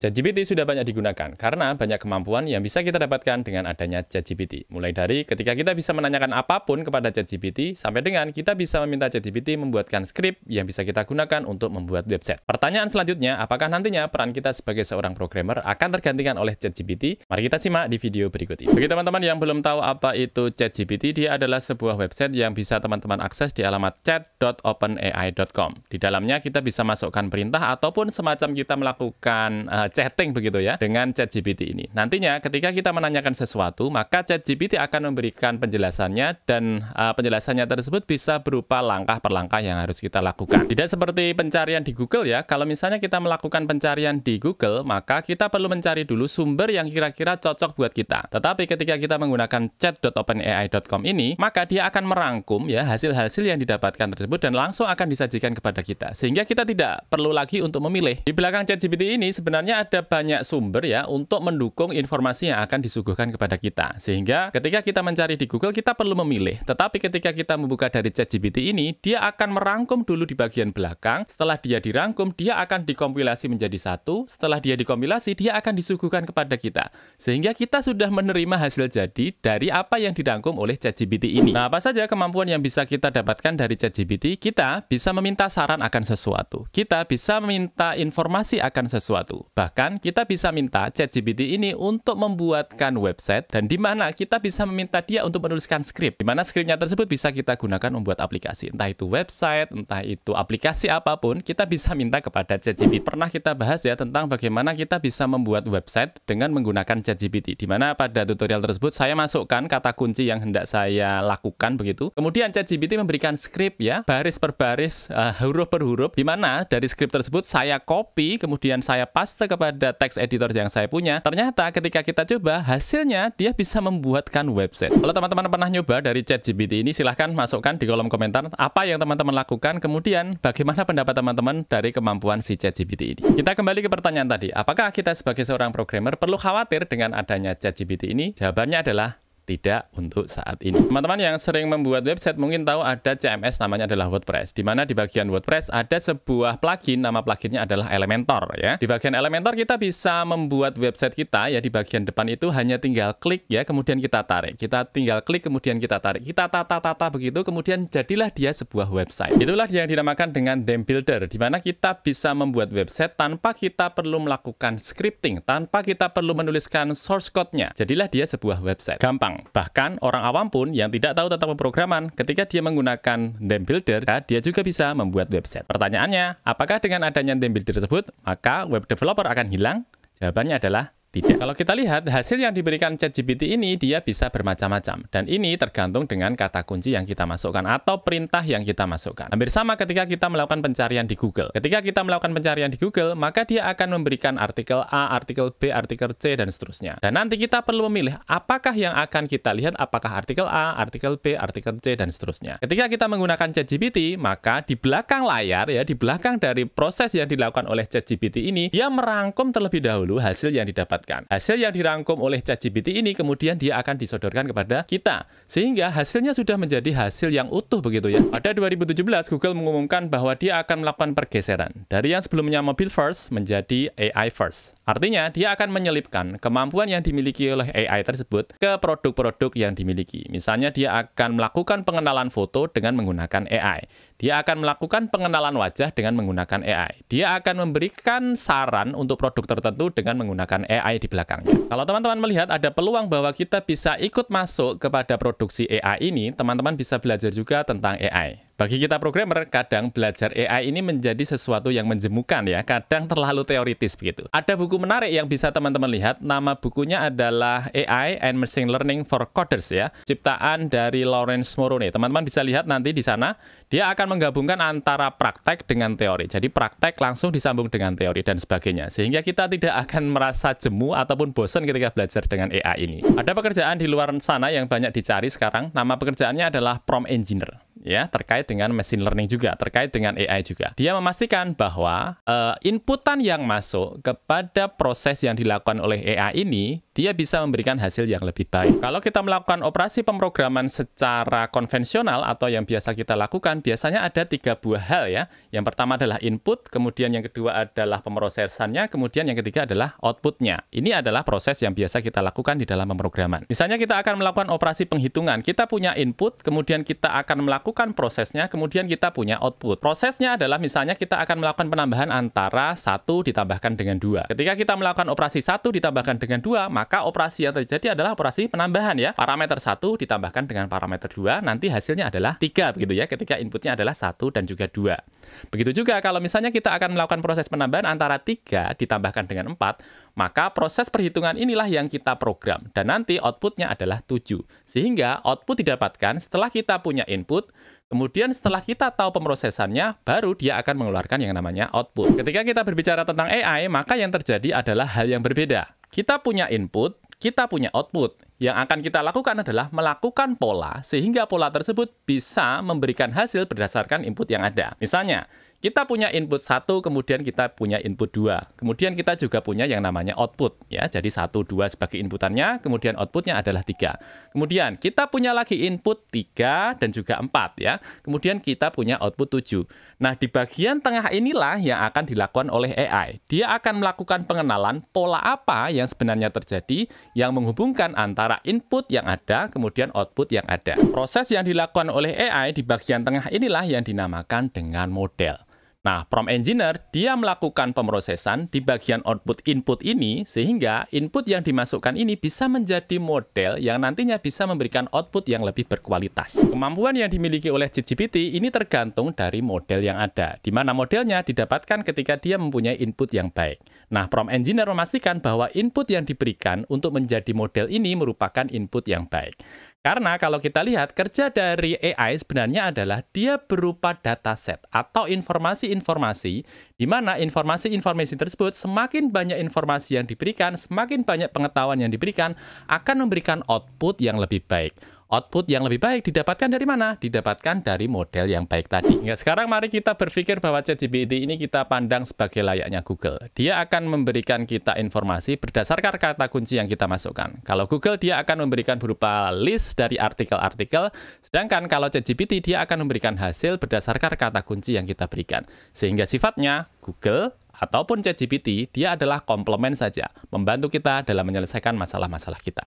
ChatGPT sudah banyak digunakan karena banyak kemampuan yang bisa kita dapatkan dengan adanya ChatGPT. Mulai dari ketika kita bisa menanyakan apapun kepada ChatGPT, sampai dengan kita bisa meminta ChatGPT membuatkan skrip yang bisa kita gunakan untuk membuat website. Pertanyaan selanjutnya, apakah nantinya peran kita sebagai seorang programmer akan tergantikan oleh ChatGPT? Mari kita simak di video berikut ini. Bagi teman-teman yang belum tahu apa itu ChatGPT, dia adalah sebuah website yang bisa teman-teman akses di alamat chat.openai.com. Di dalamnya kita bisa masukkan perintah ataupun semacam kita melakukan chatting begitu ya dengan ChatGPT ini. Nantinya ketika kita menanyakan sesuatu, maka ChatGPT akan memberikan penjelasannya dan penjelasannya tersebut bisa berupa langkah per langkah yang harus kita lakukan. Tidak seperti pencarian di Google ya. Kalau misalnya kita melakukan pencarian di Google, maka kita perlu mencari dulu sumber yang kira-kira cocok buat kita. Tetapi ketika kita menggunakan chat.openai.com ini, maka dia akan merangkum ya hasil-hasil yang didapatkan tersebut dan langsung akan disajikan kepada kita. Sehingga kita tidak perlu lagi untuk memilih. Di belakang ChatGPT ini sebenarnya ada banyak sumber ya untuk mendukung informasi yang akan disuguhkan kepada kita. Sehingga ketika kita mencari di Google, kita perlu memilih. Tetapi ketika kita membuka dari ChatGPT ini, dia akan merangkum dulu di bagian belakang. Setelah dia dirangkum, dia akan dikompilasi menjadi satu. Setelah dia dikompilasi, dia akan disuguhkan kepada kita. Sehingga kita sudah menerima hasil jadi dari apa yang dirangkum oleh ChatGPT ini. Nah, apa saja kemampuan yang bisa kita dapatkan dari ChatGPT? Kita bisa meminta saran akan sesuatu. Kita bisa meminta informasi akan sesuatu. Bahkan kita bisa minta ChatGPT ini untuk membuatkan website dan di mana kita bisa meminta dia untuk menuliskan skrip. Di mana skripnya tersebut bisa kita gunakan membuat aplikasi. Entah itu website, entah itu aplikasi apapun, kita bisa minta kepada ChatGPT. Pernah kita bahas ya tentang bagaimana kita bisa membuat website dengan menggunakan ChatGPT. Di mana pada tutorial tersebut saya masukkan kata kunci yang hendak saya lakukan begitu. Kemudian ChatGPT memberikan skrip ya, baris per baris, huruf per huruf. Di mana dari skrip tersebut saya copy, kemudian saya paste kepada text editor yang saya punya. Ternyata ketika kita coba, hasilnya dia bisa membuatkan website. Kalau teman-teman pernah nyoba dari ChatGPT ini, silahkan masukkan di kolom komentar apa yang teman-teman lakukan, kemudian bagaimana pendapat teman-teman dari kemampuan si ChatGPT ini. Kita kembali ke pertanyaan tadi, apakah kita sebagai seorang programmer perlu khawatir dengan adanya ChatGPT ini? Jawabannya adalah tidak untuk saat ini. Teman-teman yang sering membuat website mungkin tahu ada CMS namanya adalah WordPress. Di mana di bagian WordPress ada sebuah plugin, nama pluginnya adalah Elementor ya. Di bagian Elementor kita bisa membuat website kita ya, di bagian depan itu hanya tinggal klik ya, kemudian kita tarik. Kita tinggal klik kemudian kita tarik. Kita tata-tata begitu, kemudian jadilah dia sebuah website. Itulah yang dinamakan dengan theme builder, di mana kita bisa membuat website tanpa kita perlu melakukan scripting, tanpa kita perlu menuliskan source code-nya. Jadilah dia sebuah website. Gampang. Bahkan orang awam pun yang tidak tahu tentang pemrograman, ketika dia menggunakan theme builder, dia juga bisa membuat website. Pertanyaannya, apakah dengan adanya theme builder tersebut, maka web developer akan hilang? Jawabannya adalah tidak. Kalau kita lihat hasil yang diberikan ChatGPT ini, dia bisa bermacam-macam. Dan ini tergantung dengan kata kunci yang kita masukkan atau perintah yang kita masukkan. Hampir sama ketika kita melakukan pencarian di Google. Ketika kita melakukan pencarian di Google, maka dia akan memberikan artikel A, artikel B, artikel C, dan seterusnya. Dan nanti kita perlu memilih apakah yang akan kita lihat, apakah artikel A, artikel B, artikel C, dan seterusnya. Ketika kita menggunakan ChatGPT, maka di belakang layar, ya, di belakang dari proses yang dilakukan oleh ChatGPT ini, dia merangkum terlebih dahulu hasil yang didapat. Hasil yang dirangkum oleh ChatGPT ini kemudian dia akan disodorkan kepada kita. Sehingga hasilnya sudah menjadi hasil yang utuh begitu ya. Pada 2017 Google mengumumkan bahwa dia akan melakukan pergeseran dari yang sebelumnya mobile first menjadi AI first. Artinya dia akan menyelipkan kemampuan yang dimiliki oleh AI tersebut ke produk-produk yang dimiliki. Misalnya dia akan melakukan pengenalan foto dengan menggunakan AI. Dia akan melakukan pengenalan wajah dengan menggunakan AI. Dia akan memberikan saran untuk produk tertentu dengan menggunakan AI di belakangnya. Kalau teman-teman melihat ada peluang bahwa kita bisa ikut masuk kepada produksi AI ini, teman-teman bisa belajar juga tentang AI. Bagi kita programmer, kadang belajar AI ini menjadi sesuatu yang menjemukan ya, kadang terlalu teoritis begitu. Ada buku menarik yang bisa teman-teman lihat, nama bukunya adalah AI and Machine Learning for Coders ya, ciptaan dari Lawrence Moroney. Teman-teman bisa lihat nanti di sana, dia akan menggabungkan antara praktek dengan teori. Jadi praktek langsung disambung dengan teori dan sebagainya. Sehingga kita tidak akan merasa jemu ataupun bosan ketika belajar dengan AI ini. Ada pekerjaan di luar sana yang banyak dicari sekarang, nama pekerjaannya adalah prompt engineer. Ya, terkait dengan machine learning juga, terkait dengan AI juga. Dia memastikan bahwa inputan yang masuk kepada proses yang dilakukan oleh AI ini dia bisa memberikan hasil yang lebih baik. Kalau kita melakukan operasi pemrograman secara konvensional atau yang biasa kita lakukan, biasanya ada 3 buah hal ya. Yang pertama adalah input, kemudian yang kedua adalah pemrosesannya, kemudian yang ketiga adalah outputnya. Ini adalah proses yang biasa kita lakukan di dalam pemrograman. Misalnya kita akan melakukan operasi penghitungan, kita punya input, kemudian kita akan melakukan prosesnya, kemudian kita punya output. Prosesnya adalah misalnya kita akan melakukan penambahan antara 1 ditambahkan dengan 2. Ketika kita melakukan operasi 1 ditambahkan dengan 2, maka operasi yang terjadi adalah operasi penambahan ya. Parameter 1 ditambahkan dengan parameter 2, nanti hasilnya adalah 3 begitu ya, ketika inputnya adalah 1 dan juga 2. Begitu juga kalau misalnya kita akan melakukan proses penambahan antara 3 ditambahkan dengan 4, maka proses perhitungan inilah yang kita program, dan nanti outputnya adalah 7. Sehingga output didapatkan setelah kita punya input, kemudian setelah kita tahu pemrosesannya, baru dia akan mengeluarkan yang namanya output. Ketika kita berbicara tentang AI, maka yang terjadi adalah hal yang berbeda. Kita punya input, kita punya output. Yang akan kita lakukan adalah melakukan pola, sehingga pola tersebut bisa memberikan hasil berdasarkan input yang ada. Misalnya, kita punya input 1, kemudian kita punya input 2. Kemudian kita juga punya yang namanya output. Ya, jadi 1, 2 sebagai inputannya, kemudian outputnya adalah 3. Kemudian kita punya lagi input 3 dan juga 4. Ya. Kemudian kita punya output 7. Nah, di bagian tengah inilah yang akan dilakukan oleh AI. Dia akan melakukan pengenalan pola apa yang sebenarnya terjadi yang menghubungkan antara input yang ada, kemudian output yang ada. Proses yang dilakukan oleh AI di bagian tengah inilah yang dinamakan dengan model. Nah, prompt engineer, dia melakukan pemrosesan di bagian output input ini, sehingga input yang dimasukkan ini bisa menjadi model yang nantinya bisa memberikan output yang lebih berkualitas. Kemampuan yang dimiliki oleh ChatGPT ini tergantung dari model yang ada, di mana modelnya didapatkan ketika dia mempunyai input yang baik. Nah, prompt engineer memastikan bahwa input yang diberikan untuk menjadi model ini merupakan input yang baik. Karena kalau kita lihat, kerja dari AI sebenarnya adalah dia berupa dataset atau informasi-informasi, di mana informasi-informasi tersebut semakin banyak informasi yang diberikan, semakin banyak pengetahuan yang diberikan, akan memberikan output yang lebih baik. Output yang lebih baik didapatkan dari mana? Didapatkan dari model yang baik tadi. Nah, sekarang mari kita berpikir bahwa ChatGPT ini kita pandang sebagai layaknya Google. Dia akan memberikan kita informasi berdasarkan kata kunci yang kita masukkan. Kalau Google, dia akan memberikan berupa list dari artikel-artikel, sedangkan kalau ChatGPT, dia akan memberikan hasil berdasarkan kata kunci yang kita berikan. Sehingga sifatnya Google ataupun ChatGPT, dia adalah komplement saja, membantu kita dalam menyelesaikan masalah-masalah kita.